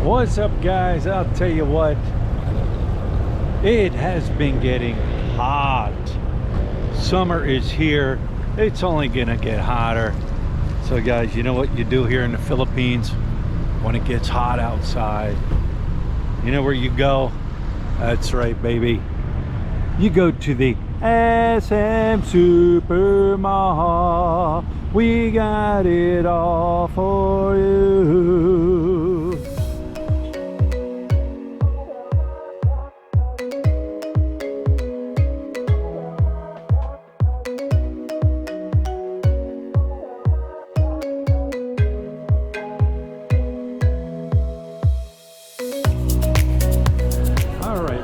What's up, guys? I'll tell you what, it has been getting hot. Summer is here. It's only gonna get hotter. So guys, you know what you do here in the Philippines when it gets hot outside? You know where you go? That's right, baby. You go to the SM Supermall. We got it all for you.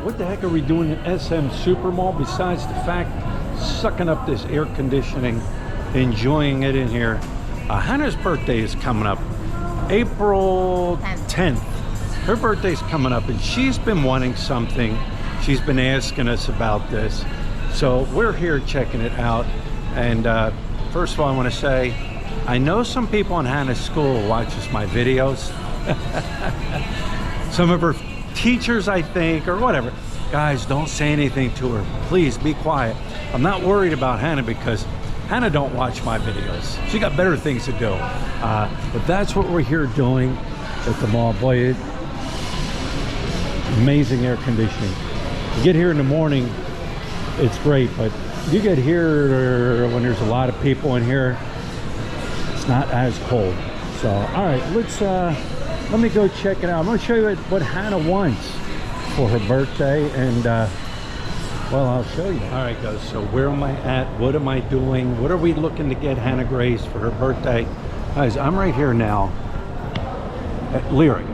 What the heck are we doing at SM Supermall besides the fact sucking up this air conditioning, enjoying it in here? Hannah's birthday is coming up, April 10th. Her birthday's coming up and she's been wanting something. She's been asking us about this. So we're here checking it out. And first of all, I want to say, I know some people in Hannah's school watches my videos. Some of her teachers, I think, or whatever. Guys, don't say anything to her. Please be quiet. I'm not worried about Hannah because Hannah don't watch my videos. She got better things to do. But that's what we're here doing at the mall. Boy, amazing air conditioning. You get here in the morning, it's great, but you get here when there's a lot of people in here, it's not as cold. So, all right, let me go check it out. I'm going to show you what Hannah wants for her birthday, and well, I'll show you. All right, guys, so where am I at? What am I doing? What are we looking to get Hannah Grace for her birthday? Guys, I'm right here now at Lyric.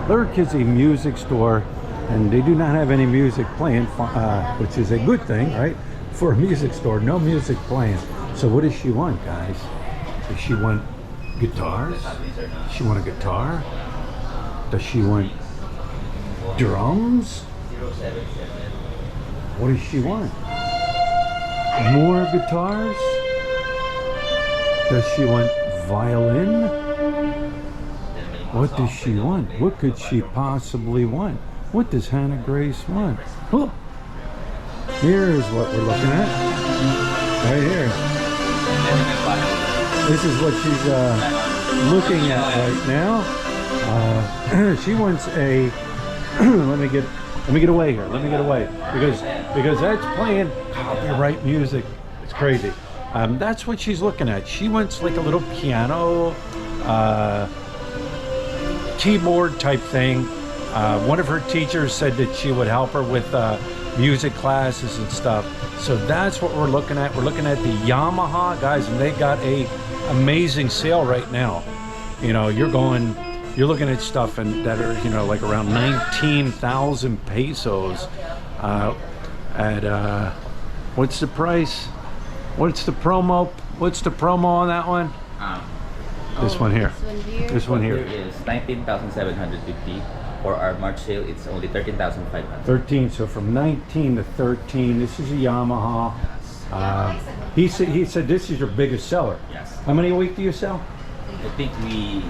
Lyric is a music store, and they do not have any music playing, which is a good thing, right? For a music store, no music playing. So what does she want, guys? Does she want guitars? Does she want a guitar? Does she want drums? What does she want? More guitars? Does she want violin? What does she want? What could she possibly want? What does Hannah Grace want? Oh, here's what we're looking at. Right here. This is what she's looking at right now. She wants a let me get away here. Let me get away because that's playing copyright music. It's crazy. That's what she's looking at. She wants like a little piano, keyboard type thing. One of her teachers said that she would help her with music classes and stuff. So that's what we're looking at. We're looking at the Yamaha, guys, and they got a amazing sale right now. You know, you're looking at stuff that are, you know, like around 19,000 pesos at what's the price? What's the promo on that one? This one here. This one here is 19,750. For our March sale, it's only 13,500. 13. So from 19 to 13. This is a Yamaha. He said this is your biggest seller. Yes. How many a week do you sell? I think we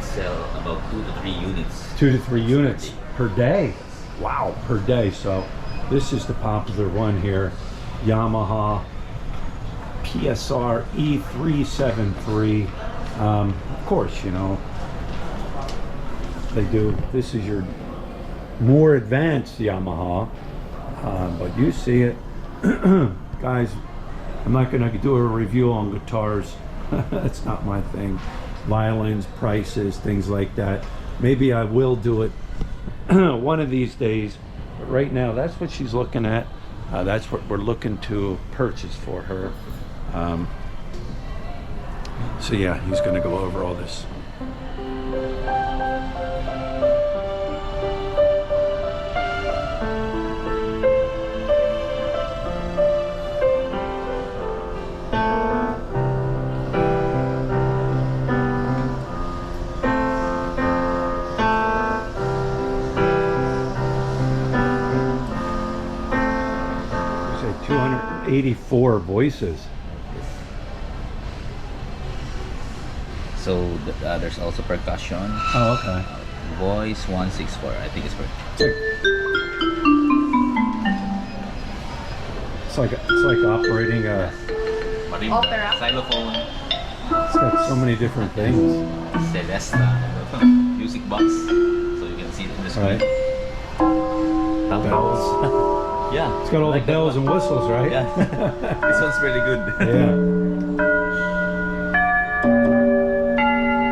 sell about 2 to 3 units. 2 to 3 units per day. Wow, per day. So this is the popular one here, Yamaha PSR E373. Of course, you know, they do. This is your more advanced Yamaha, but you see it. Guys, I'm not going to do a review on guitars. That's not my thing. Violins, prices, things like that. Maybe I will do it one of these days. But right now, that's what she's looking at. That's what we're looking to purchase for her. So yeah, he's going to go over all this. Say 284 voices. So there's also percussion. Oh, okay. Voice 164. I think it's for. It's like operating a. Marimba, Opera. xylophone, It's got so many different things. Celesta, music box. So you can see it in the screen. Right. Bells. Yeah. It's got all like the that bells one. and whistles, right? Yeah. This one's really good. Yeah.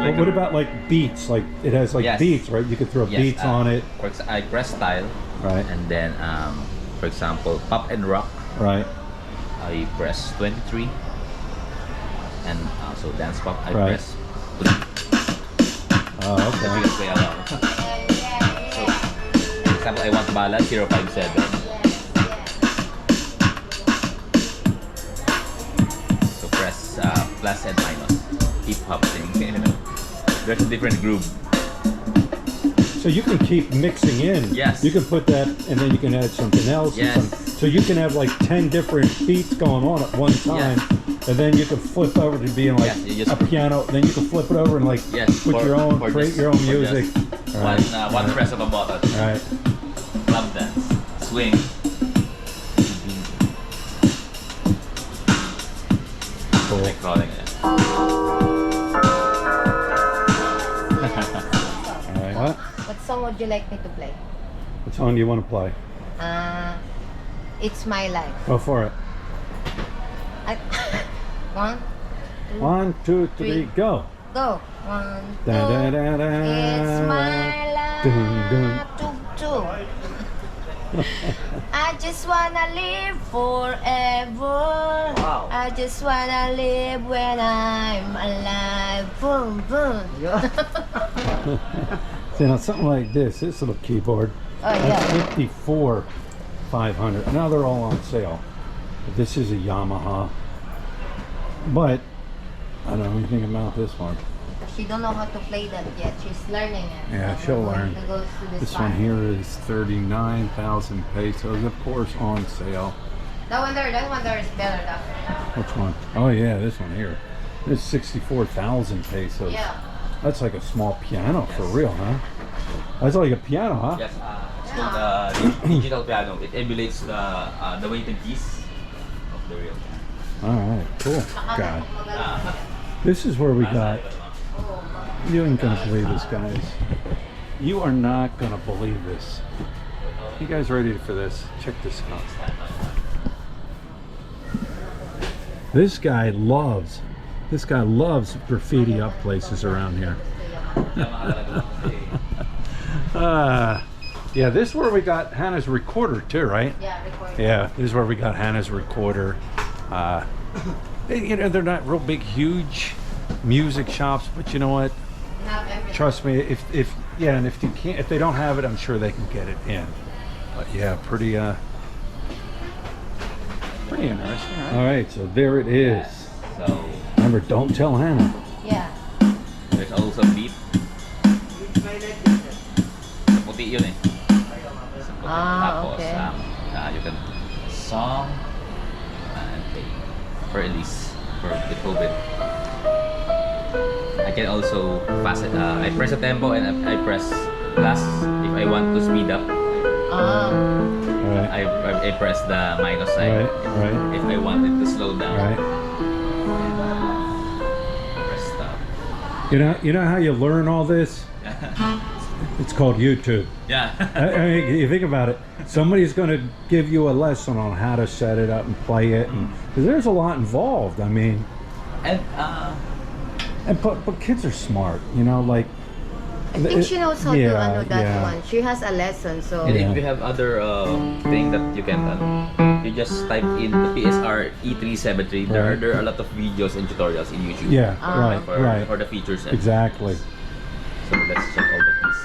Like But what about like beats? Like it has like Yes. beats, right? You could throw Yes, beats on it. I press style, Right. and then for example, pop and rock. Right. I press 23, and also dance pop. I Right. press. Oh, So you okay. can play along. So, for example, I want ballad 057. So press plus and minus. Hip hop thing. You know. There's a different groove. So you can keep mixing in. Yes. You can put that, and then you can add something else. and Yes. so you can have like 10 different beats going on at one time, and then you can flip over to being like Yes, you just- a piano. Then you can flip it over and like Yes. put your own, for create just- your own for music. just All right. One press of a button. All right. Club dance. Swing. Cool. Like calling it. All right. What? What song would you like me to play? What song do you want to play? It's My Life. Go for it. I- One, 1, 2, 3, Three. go. go. One, two. Da, da, da, da. It's my life. Dun, dun. Two. I just wanna live forever. Wow. I just wanna live when I'm alive. Boom, boom. See, now something like this little keyboard, Oh, that's yeah. 54,500. Now they're all on sale. This is a Yamaha, but I don't know anything about this one. She don't know how to play that yet. She's learning it. Yeah, So she'll we're going learn. to go to This part. one here is 39,000 pesos, of course, on sale. That one there is better. That Which one? Oh yeah, this one here. This is 64,000 pesos. Yeah. That's like a small piano for real, huh? That's like a piano, huh? Yes, it's called digital piano. It emulates the weighted keys of the real piano. All right, cool. God, Ah. this is where we got. You ain't gonna believe this, guys. You are not gonna believe this. You guys ready for this? Check this out. This guy loves graffiti up places around here. Yeah, this is where we got Hannah's recorder too, right? Yeah, record. Yeah, this is where we got Hannah's recorder. You know, they're not real big, huge music shops, but you know what? Have everything. Trust me, if and if you can't, if they don't have it, I'm sure they can get it in. But yeah, pretty interesting. All right, so there it is. So Remember, don't tell Hannah. Yeah. there's also beat. Sa puti yun eh. Sa puti. Tapos Okay. you can song and play for release for Beethoven. I can also pass it. I press a tempo and I press plus if I want to speed up. All right, I press the minus sign. right, If I want it to slow down, right. press stop. You know how you learn all this? It's called YouTube. Yeah. I mean, you think about it. Somebody's going to give you a lesson on how to set it up and play it, and 'cause there's a lot involved. I mean, And but kids are smart, you know. Like, I think she knows how yeah, to ano that yeah. one. She has a lesson, so and Yeah. if you have other thing that you can, you just type in the PSR E373. Right. There are a lot of videos and tutorials in YouTube. Yeah, Ah. right. For the features. Exactly. So let's check all the keys.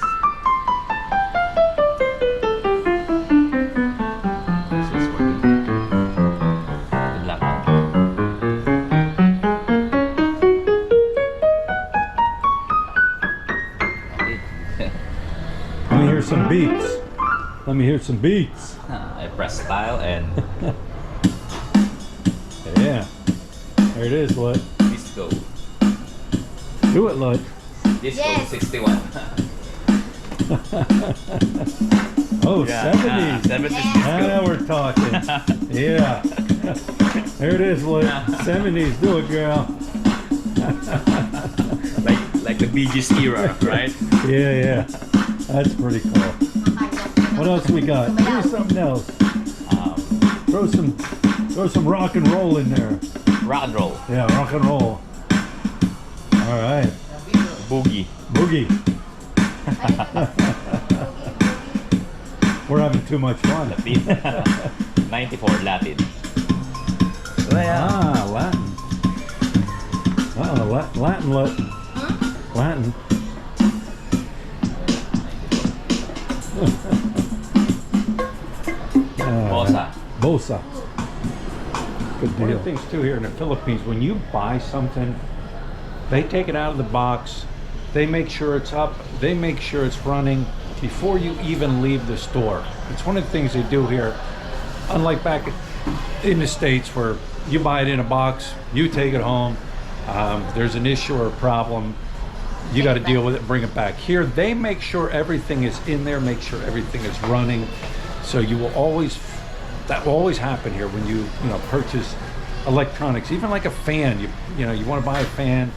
This is working. Good luck. Okay. Let me hear some beats. Let me hear some beats. I press style and Yeah. There it is. What? disco. Do it, Lud. This Yes. goes 61. Oh, 70s. 70s. Now we're talking. Yeah. There it is, Lud. 70s. Do it, girl. Like the Bee Gees era, right? Yeah. That's pretty cool. What else we got? Here's something else. Throw some rock and roll in there. Rock and roll. Yeah, rock and roll. All right. Boogie. Boogie. We're having too much fun. 94 Latin. Ah, Latin. Latin. Latin. Bossa. Bossa. Good deal. One of the things too here in the Philippines, when you buy something, they take it out of the box, they make sure it's up, they make sure it's running before you even leave the store. It's one of the things they do here, unlike back in the States where you buy it in a box, you take it home, there's an issue or a problem, you got to deal with it and bring it back. Here, they make sure everything is in there, make sure everything is running. So you will always, that will always happen here when you purchase electronics, even like a fan. You want to buy a fan,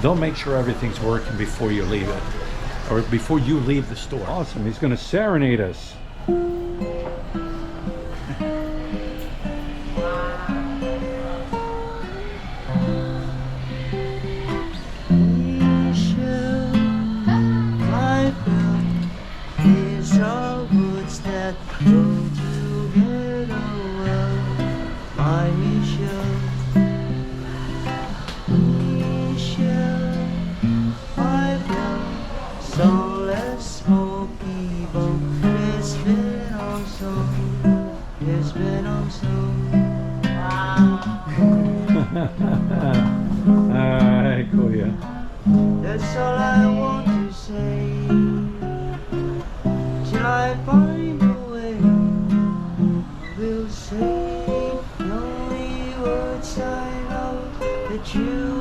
they'll make sure everything's working before you leave it, or before you leave the store. Awesome. He's going to serenade us. Alright, kuya. That's all I want to say. Till I find a way, we'll say the only words I know that you